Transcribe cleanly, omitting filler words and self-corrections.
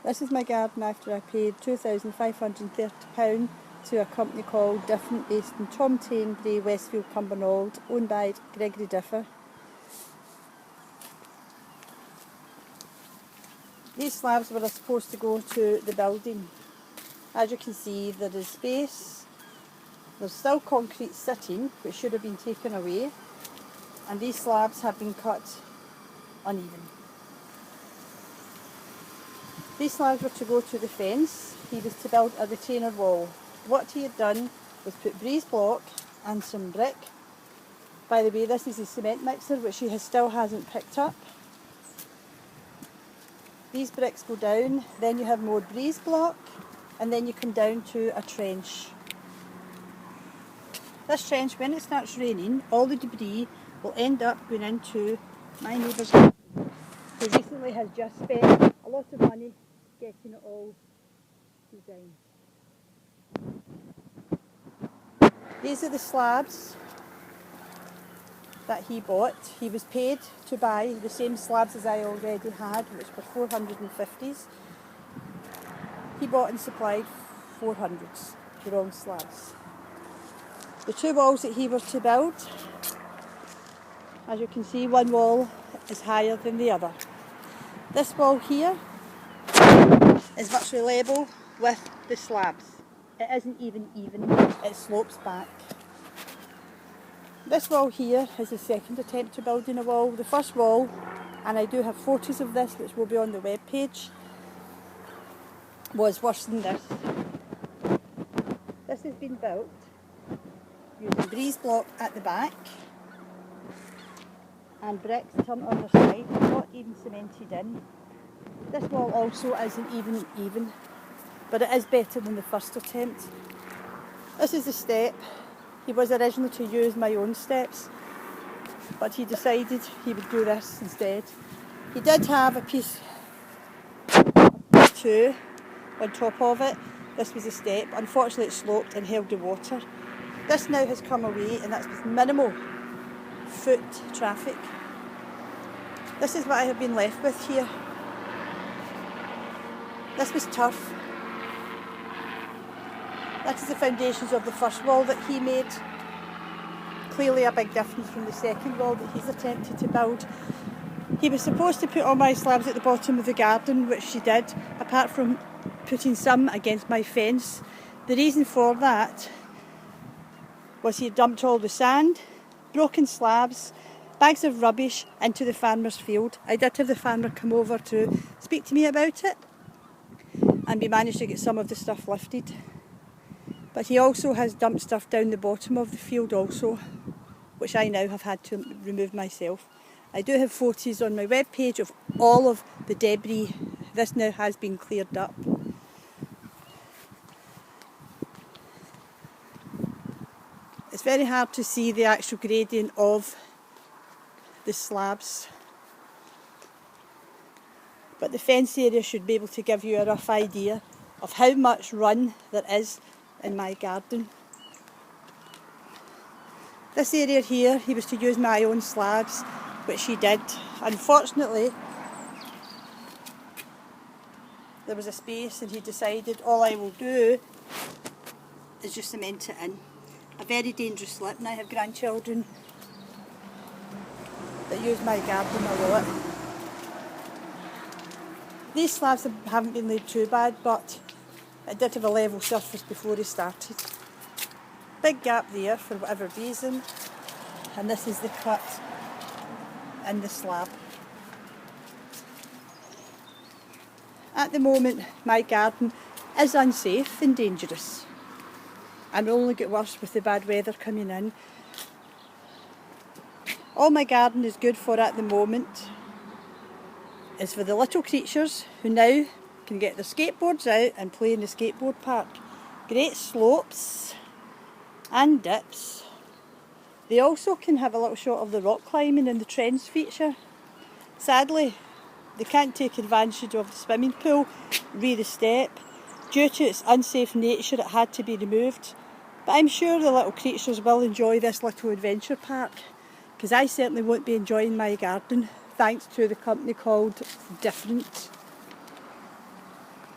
This is my garden after I paid £2,530 to a company called Different, based in Tomtane Bray, Westfield, Cumbernauld, owned by Gregory Differ. These slabs were supposed to go to the building. As you can see, there is space. There's still concrete sitting, which should have been taken away, and these slabs have been cut uneven. These slabs were to go to the fence. He was to build a retainer wall. What he had done was put breeze block and some brick. By the way, this is a cement mixer which he still hasn't picked up. These bricks go down, then you have more breeze block, and then you come down to a trench. This trench, when it starts raining, all the debris will end up going into my neighbour's garden, who recently has just spent a lot of money getting it all designed. These are the slabs that he bought. He was paid to buy the same slabs as I already had, which were 450s. He bought and supplied 400s, the wrong slabs. The two walls that he was to build, as you can see, one wall is higher than the other. This wall here is virtually level with the slabs. It isn't even, it slopes back. This wall here is the second attempt to building a wall. The first wall, and I do have photos of this which will be on the web page, was worse than this. This has been built using breeze block at the back and bricks turned on the side, not even cemented in. This wall also isn't even, but it is better than the first attempt. This is the step. He was originally to use my own steps, but he decided he would do this instead. He did have a piece two on top of it. This was a step. Unfortunately it sloped and held the water. This now has come away, and that's with minimal foot traffic. This is what I have been left with here. This was turf. That is the foundations of the first wall that he made. Clearly a big difference from the second wall that he's attempted to build. He was supposed to put all my slabs at the bottom of the garden, which he did, apart from putting some against my fence. The reason for that was he dumped all the sand, broken slabs, bags of rubbish into the farmer's field. I did have the farmer come over to speak to me about it, and we managed to get some of the stuff lifted. But he also has dumped stuff down the bottom of the field also, which I now have had to remove myself. I do have photos on my webpage of all of the debris. This now has been cleared up. It's very hard to see the actual gradient of the slabs, but the fence area should be able to give you a rough idea of how much run there is in my garden. This area here, he was to use my own slabs, which he did. Unfortunately, there was a space and he decided all I will do is just cement it in. A very dangerous slip, and I have grandchildren that use my garden a lot. These slabs haven't been laid too bad, but it did have a level surface before he started. Big gap there for whatever reason, and this is the cut in the slab. At the moment my garden is unsafe and dangerous, and will only get worse with the bad weather coming in. All my garden is good for at the moment is for the little creatures who now can get their skateboards out and play in the skateboard park. Great slopes and dips. They also can have a little shot of the rock climbing in the trends feature. Sadly, they can't take advantage of the swimming pool, re the step. Due to its unsafe nature, it had to be removed. But I'm sure the little creatures will enjoy this little adventure park, because I certainly won't be enjoying my garden, thanks to the company called Different.